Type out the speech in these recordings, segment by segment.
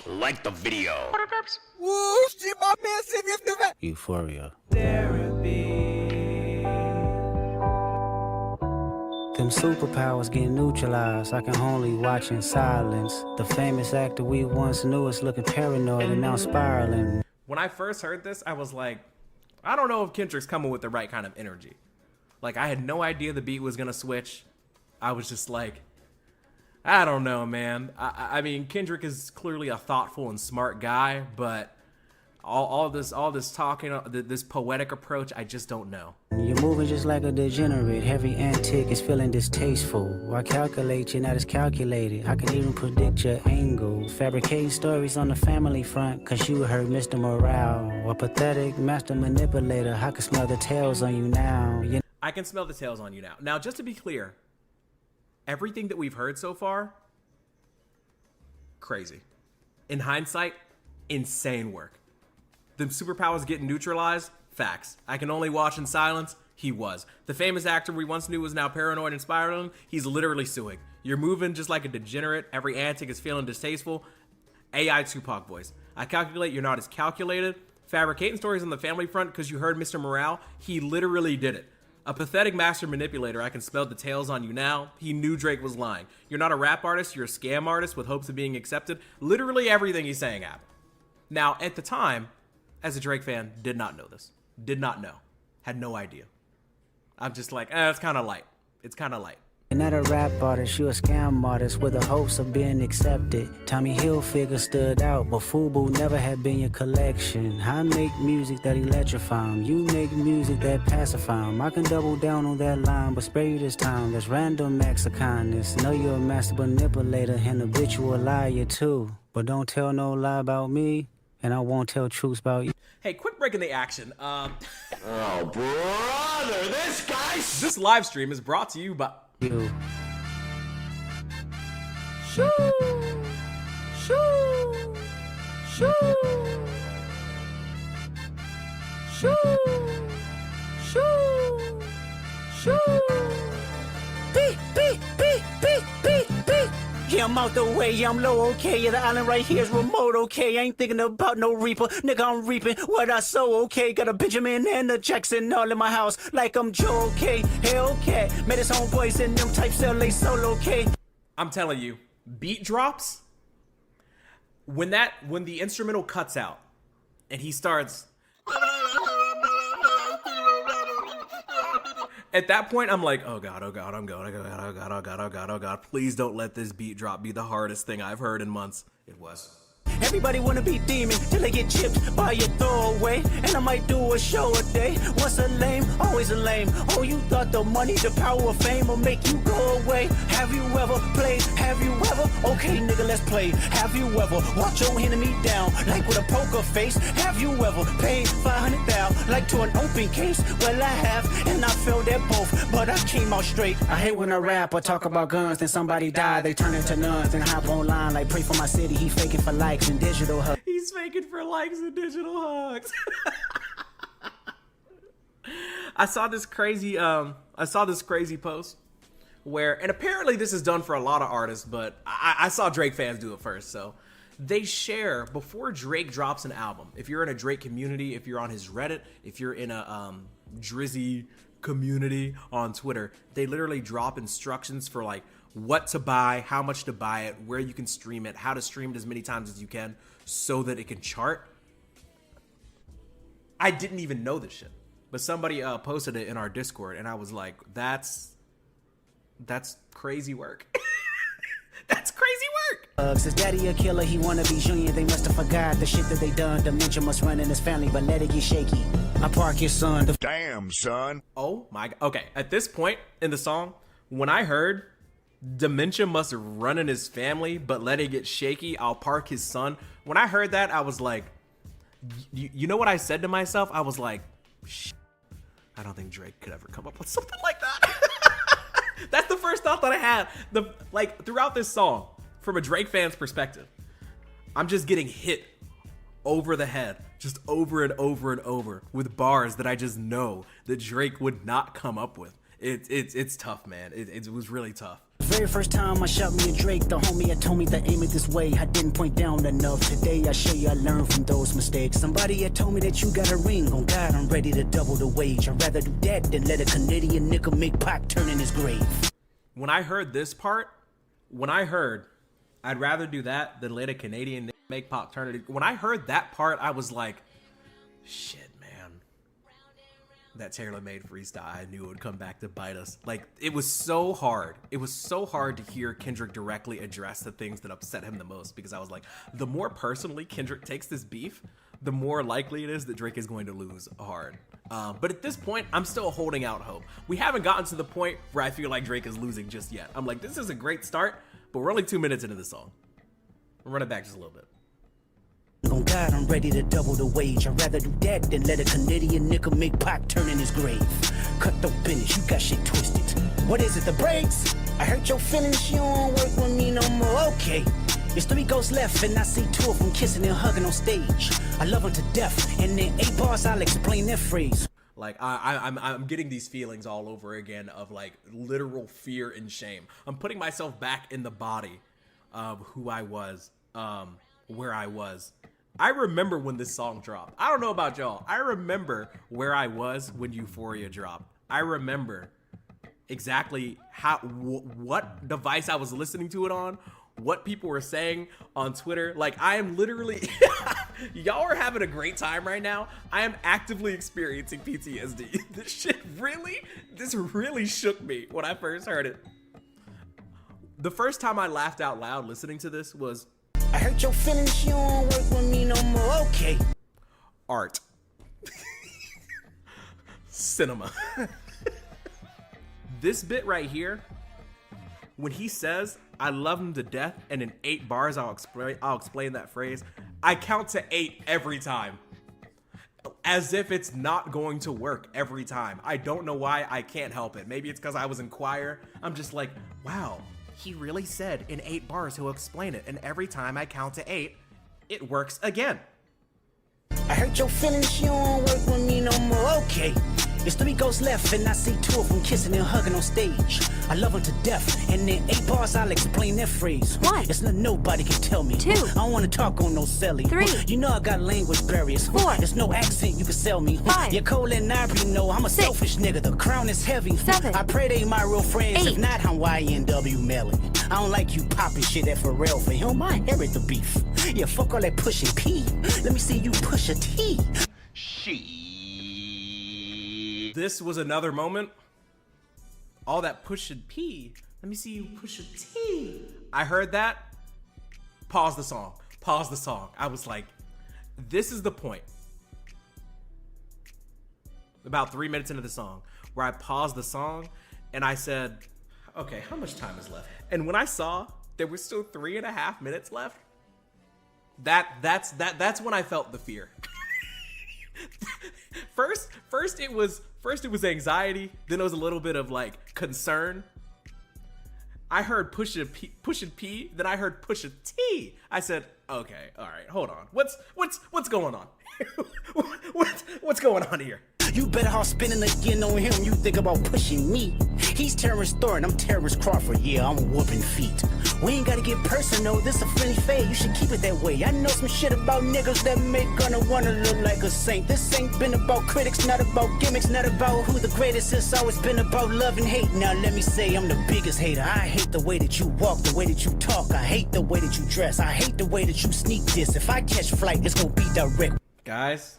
like the video. Woo, shit, my man sent me a Euphoria. Derapy. Them superpowers get neutralized. I can only watch in silence. The famous actor we once knew is looking paranoid and now spiraling. When I first heard this, I was like, I don't know if Kendrick's coming with the right kind of energy. Like, I had no idea the beat was gonna switch. I was just like, I don't know, man. I mean, Kendrick is clearly a thoughtful and smart guy, but all this talking, this poetic approach, I just don't know. You're moving just like a degenerate. Every antic is feeling distasteful. I calculate you're not as calculated. I can even predict your angle. Fabricating stories on the family front, cause you heard Mr. Morale. A pathetic master manipulator. I can smell the tails on you now. I can smell the tails on you now. Now, just to be clear, everything that we've heard so far, crazy. In hindsight, insane work. The superpowers getting neutralized, facts. I can only watch in silence, he was. The famous actor we once knew was now paranoid and spiraling, he's literally suing. You're moving just like a degenerate, every antic is feeling distasteful. AI Tupac voice. I calculate you're not as calculated. Fabricating stories on the family front because you heard Mr. Morale, he literally did it. A pathetic master manipulator, I can smell the tails on you now. He knew Drake was lying. You're not a rap artist, you're a scam artist with hopes of being accepted. Literally everything he's saying happened. Now, at the time, as a Drake fan, did not know this. Did not know. Had no idea. I'm just like, it's kind of light. It's kind of light. You're not a rap artist, you're a scam artist with the hopes of being accepted. Tommy Hilfiger stood out, but FUBU never had been your collection. I make music that electrify 'em. You make music that pacify 'em. I can double down on that line, but spare you this time. That's random acts of kindness. Know you're a master manipulator and habitual liar too. But don't tell no lie about me, and I won't tell truths about you. Hey, quick break in the action. Oh, brother, This live stream is brought to you by... You. Shoo, shoo, shoo, shoo, shoo, shoo. Beep, beep, beep, beep, beep, beep. Yeah, I'm out the way, yeah, I'm low, okay. Yeah, the island right here is remote, okay. I ain't thinking about no reaper, nigga, I'm reaping what I sow, okay. Got a Benjamin and a Jackson all in my house, like I'm Joe, okay. Hellcat, met his homeboys in them types LA solo, okay. I'm telling you, beat drops, when the instrumental cuts out and he starts... At that point, I'm like, oh God, oh God, I'm going, oh God, oh God, oh God, oh God, oh God. Please don't let this beat drop be the hardest thing I've heard in months. It was. Everybody wanna be demon till they get chipped by your throwaway. And I might do a show a day. Once a lame, always a lame. Oh, you thought the money, the power of fame will make you go away. Have you ever played? Have you ever? Okay, nigga, let's play. Have you ever watch your enemy down like with a poker face? Have you ever paid 500,000 like to an open case? Well, I have, and I failed at both, but I came out straight. I hate when I rap or talk about guns, then somebody die, they turn into nuns and hop online like pray for my city. He faking for likes and digital hugs. He's faking for likes and digital hugs. I saw this crazy post where, and apparently this is done for a lot of artists, but I saw Drake fans do it first. So they share before Drake drops an album. If you're in a Drake community, if you're on his Reddit, if you're in a Drizzy community on Twitter, they literally drop instructions for like what to buy, how much to buy it, where you can stream it, how to stream it as many times as you can so that it can chart. I didn't even know this shit, but somebody posted it in our Discord, and I was like, that's crazy work. That's crazy work. His daddy a killer, he wanna be junior. They must have forgot the shit that they done. Dementia must run in his family, but let it get shaky. I park his son. Damn, son. Oh my God. Okay, at this point in the song, when I heard dementia must run in his family, but let it get shaky, I'll park his son. When I heard that, I was like, you know what I said to myself? I was like, I don't think Drake could ever come up with something like that. That's the first thought that I had. Throughout this song, from a Drake fan's perspective, I'm just getting hit over the head, just over and over and over with bars that I just know that Drake would not come up with. It's tough, man. It was really tough. Very first time I shot me a Drake, the homie had told me to aim it this way. I didn't point down enough. Today I show you I learned from those mistakes. Somebody had told me that you got a ring. On God, I'm ready to double the wage. I'd rather do that than let a Canadian nigga make Pac turn in his grave. When I heard this part, I'd rather do that than let a Canadian make Pac turn it. When I heard that part, I was like, shit, man. That tailor-made freestyle, I knew it would come back to bite us. Like, it was so hard. It was so hard to hear Kendrick directly address the things that upset him the most, because I was like, the more personally Kendrick takes this beef, the more likely it is that Drake is going to lose hard. But at this point, I'm still holding out hope. We haven't gotten to the point where I feel like Drake is losing just yet. I'm like, this is a great start, but we're only 2 minutes into the song. We'll run it back just a little bit. On God, I'm ready to double the wage. I'd rather do that than let a Canadian nigga make Pac turn in his grave. Cut the business, you got shit twisted. What is it, the brakes? I hurt your feelings, you don't work with me no more. Okay. There's 3 ghosts left, and I see 2 of them kissing and hugging on stage. I love them to death, and in 8 bars, I'll explain their phrase. Like, I'm getting these feelings all over again of, like, literal fear and shame. I'm putting myself back in the body of who I was, where I was. I remember when this song dropped. I don't know about y'all. I remember where I was when Euphoria dropped. I remember exactly what device I was listening to it on, what people were saying on Twitter. Like, I am literally, y'all are having a great time right now. I am actively experiencing PTSD. This really shook me when I first heard it. The first time I laughed out loud listening to this was, I hurt your feelings, you don't work with me no more. Okay. Art. Cinema. This bit right here, when he says, I love him to death, and in 8 bars I'll explain that phrase, I count to 8 every time. As if it's not going to work every time. I don't know why, I can't help it. Maybe it's because I was in choir. I'm just like, wow. He really said in 8 bars he'll explain it, and every time I count to 8, it works again. I hurt your feelings, you don't work with me no more. Okay. There's 3 ghosts left, and I see 2 of them kissing and hugging on stage. I love them to death, and in 8 bars I'll explain their phrase. 1. It's nothing nobody can tell me. 2. I don't wanna talk on no celly. 3. You know I got language barriers. 4. There's no accent you can sell me. 5. You're cold and Ivory, know I'm a 6. selfish nigga. The crown is heavy. 7. I pray they my real friends. 8. If not, I'm YNW Melly. I don't like you popping shit at Pharrell for him. I inherit the beef. Yeah, fuck all that pushing P. Let me see you push a T. This was another moment. All that push and P. Let me see you push a T. I heard that. Pause the song. Pause the song. I was like, this is the point. About 3 minutes into the song, where I paused the song and I said, okay, how much time is left? And when I saw there was still 3.5 minutes left, that's when I felt the fear. First it was anxiety, then it was a little bit of like concern. I heard push a P, then I heard push a T. I said, okay, all right, hold on. What's going on? What's going on here? You better off spending again on him. You think about pushing me. He's Terrence Thornton, I'm Terrence Crawford. Yeah, I'm whooping feet. We ain't gotta get personal, this a friendly fade. You should keep it that way. I know some shit about niggas that make gonna wanna look like a saint. This ain't been about critics, not about gimmicks, not about who the greatest. It's always been about love and hate. Now let me say I'm the biggest hater. I hate the way that you walk, the way that you talk. I hate the way that you dress. I hate the way that you sneak this. If I catch flight, it's gonna be direct. Guys,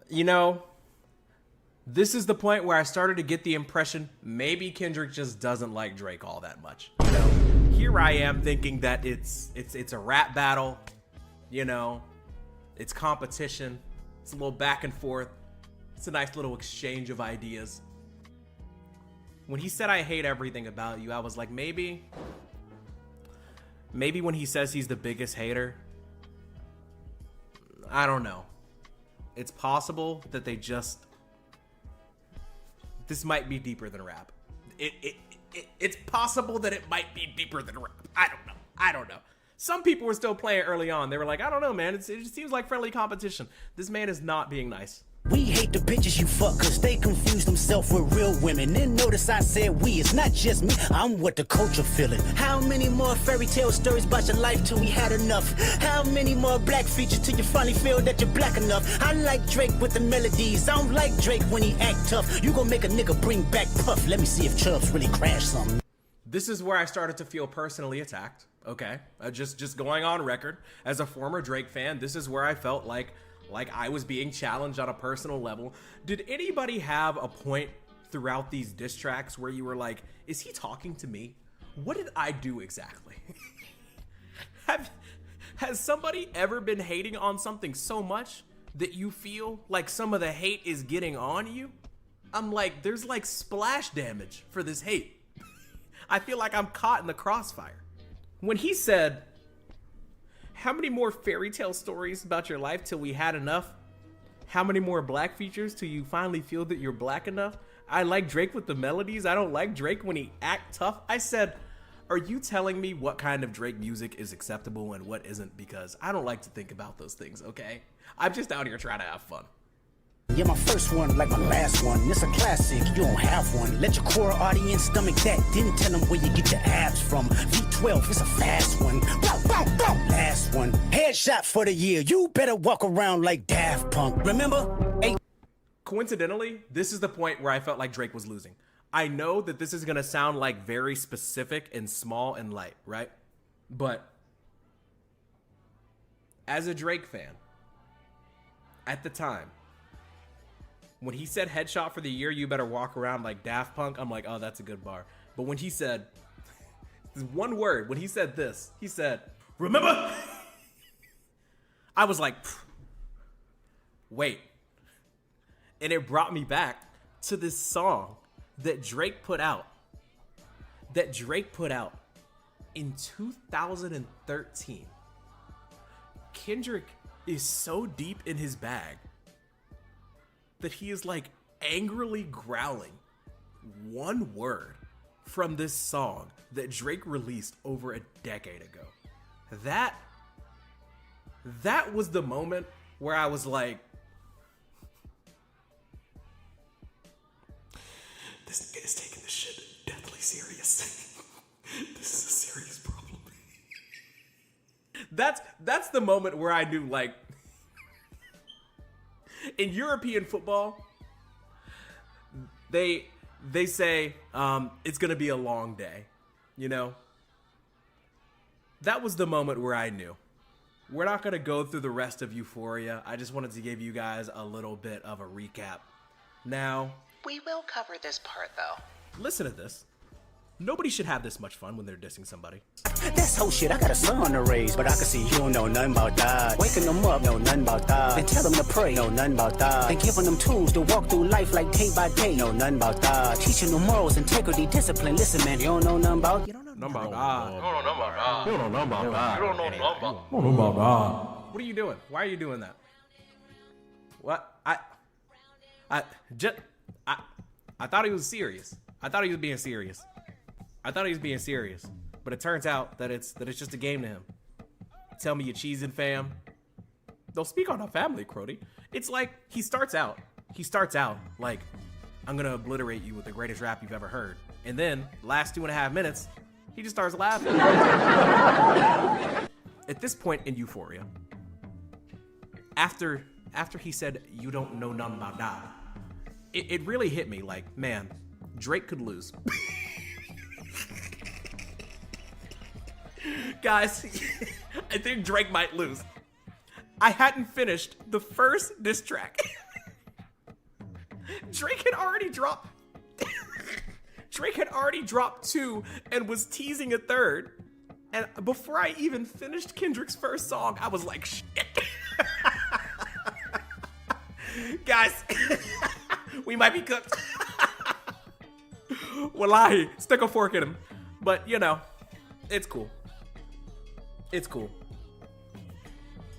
you know, this is the point where I started to get the impression maybe Kendrick just doesn't like Drake all that much. You know, here I am thinking that it's a rap battle, you know, it's competition, it's a little back and forth, it's a nice little exchange of ideas. When he said I hate everything about you, I was like, maybe when he says he's the biggest hater, I don't know. It's possible that this might be deeper than rap. It's possible that it might be deeper than rap. I don't know. Some people were still playing early on. They were like, I don't know, man. It just seems like friendly competition. This man is not being nice. We hate the bitches you fuck cause they confuse themselves with real women. Then notice I said we, it's not just me, I'm what the culture feeling. How many more fairy tale stories about your life till we had enough? How many more black features till you finally feel that you're black enough? I like Drake with the melodies, I don't like Drake when he act tough. You gon' make a nigga bring back Puff, let me see if Chubbs really crashed something. This is where I started to feel personally attacked, okay? Just going on record, as a former Drake fan, this is where I felt like I was being challenged on a personal level. Did anybody have a point throughout these diss tracks where you were like, is he talking to me? What did I do exactly? Has somebody ever been hating on something so much that you feel like some of the hate is getting on you? I'm like, there's like splash damage for this hate. I feel like I'm caught in the crossfire. When he said, how many more fairy tale stories about your life till we had enough? How many more black features till you finally feel that you're black enough? I like Drake with the melodies. I don't like Drake when he act tough. I said, are you telling me what kind of Drake music is acceptable and what isn't? Because I don't like to think about those things, okay? I'm just out here trying to have fun. Yeah, my first one like my last one. It's a classic, you don't have one. Let your core audience stomach that. Didn't tell them where you get your abs from. V12, it's a fast one. Bow, bow, bow. Last one. Headshot for the year. You better walk around like Daft Punk. Remember? Hey. Coincidentally, this is the point where I felt like Drake was losing. I know that this is going to sound like very specific and small and light, right? But as a Drake fan, at the time, when he said headshot for the year, you better walk around like Daft Punk, I'm like, oh, that's a good bar. But when he said, this one word, when he said this, he said, remember? I was like, wait. And it brought me back to this song that Drake put out. In 2013. Kendrick is so deep in his bag that he is like angrily growling one word from this song that Drake released over a decade ago. That was the moment where I was like, this nigga is taking this shit deathly serious. This is a serious problem. That's the moment where I knew, like, in European football, they say it's gonna be a long day, you know? That was the moment where I knew. We're not gonna go through the rest of Euphoria. I just wanted to give you guys a little bit of a recap. Now, we will cover this part though. Listen to this. Nobody should have this much fun when they're dissing somebody. That's whole shit, I got a son to raise, but I can see you don't know nothing about that. Waking them up, know nothing about that. Then tell them to pray, know nothing about that. Then giving them tools to walk through life like day by day, know nothing about that. Teaching them morals, integrity, discipline. Listen, man, you don't know nothing about. You don't know nothing about God. You don't know about God. You don't know about that. You don't know about God. What are you doing? Why are you doing that? What? I thought he was serious. I thought he was being serious. But it turns out that it's just a game to him. Tell me you're cheesing, fam. They'll speak on a family, Crody. It's like he starts out like, I'm gonna obliterate you with the greatest rap you've ever heard. And then, last 2.5 minutes, he just starts laughing. At this point in Euphoria, after he said, you don't know nothing about that, it really hit me like, man, Drake could lose. Guys, I think Drake might lose. I hadn't finished the first diss track. Drake had already dropped 2 and was teasing a third. And before I even finished Kendrick's first song, I was like, shit. Guys, we might be cooked. Wallahi, stick a fork in him. But, you know, it's cool. It's cool.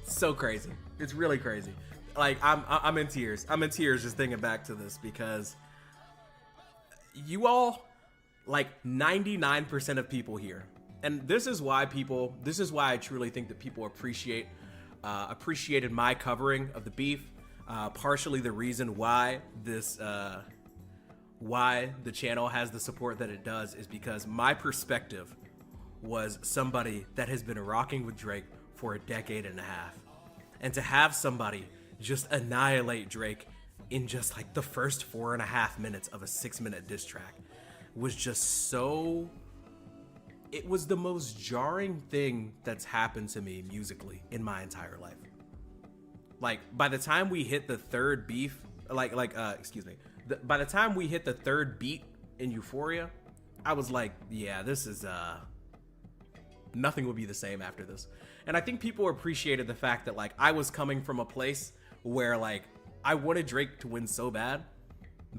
So crazy. It's really crazy. Like, I'm in tears. I'm in tears just thinking back to this because you all, like 99% of people here, and this is why I truly think that people appreciated my covering of the beef. Partially the reason why why the channel has the support that it does is because my perspective was somebody that has been rocking with Drake for a decade and a half. And to have somebody just annihilate Drake in just like the first 4.5 minutes of a 6-minute diss track was just so... It was the most jarring thing that's happened to me musically in my entire life. Like, by the time we hit the third beef, by the time we hit the third beat in Euphoria, I was like, yeah, this is, nothing will be the same after this. And I think people appreciated the fact that, like, I was coming from a place where, like, I wanted Drake to win so bad,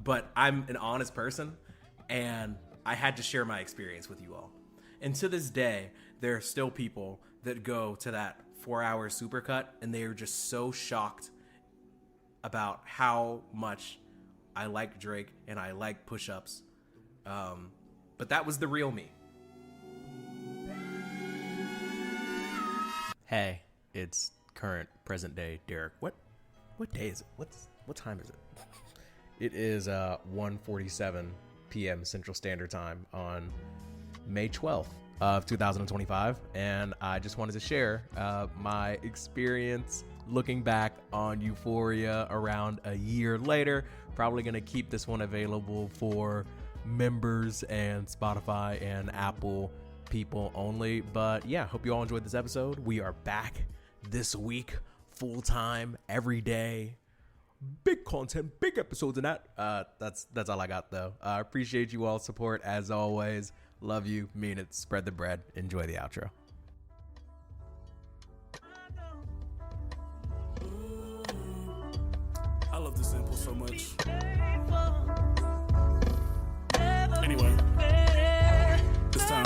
but I'm an honest person, and I had to share my experience with you all. And to this day, there are still people that go to that 4-hour supercut, and they are just so shocked about how much I like Drake and I like push-ups. But that was the real me. Hey, it's current present day Derek. What day is it? What time is it? It is 1:47 p.m. Central Standard Time on May 12th of 2025, and I just wanted to share my experience looking back on Euphoria around a year later. Probably gonna keep this one available for members and Spotify and Apple people only, but yeah, hope you all enjoyed this episode. We are back this week, full-time, every day, big content, big episodes, and that's all I got though. I appreciate you all's support as always. Love you, mean it, spread the bread. Enjoy the outro. I love this sample so much. Anyway, this time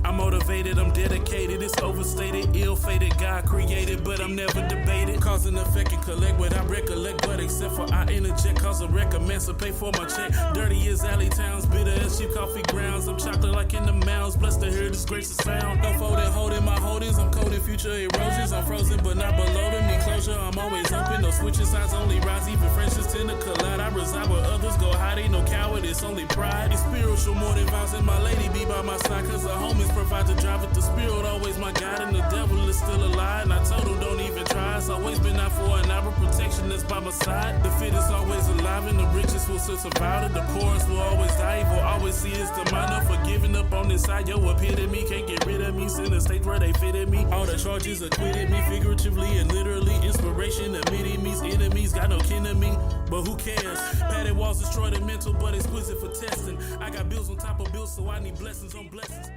I'm motivated, I'm dedicated, it's overstated, ill-fated, God created, but I'm never debated. Cause and effect and collect what I recollect, but except for I interject, cause I emancipate for my check. Dirty as alley towns, bitter as cheap coffee grounds. I'm chocolate like in the mounds, blessed to hear this gracious sound. No folding, holding my holdings, I'm coding future erosions. I'm frozen but not below them, need closure, I'm always open. No switching sides, only rise, even friendships tend to collide. I reside where others go hide, ain't no coward, it's only pride. It's spiritual more than vows, and my lady be by my side, cause the homies provide the drive with the spirit, always my guide, and the devil is still alive. And I told him don't even try, it's always been out for an hour, protection that's by my side. The fit is always alive, and the richest will still survive, and the poorest will always die. Evil always see it's the mind of forgiving up on this side. Yo, epitome can't get rid of me, send a state where they fitted me. All the charges acquitted me, figuratively and literally. Inspiration admitting me's enemies, got no kin to me, but who cares? Padded walls destroy the mental, but exquisite for testing. I got bills on top of bills, so I need blessings on blessings.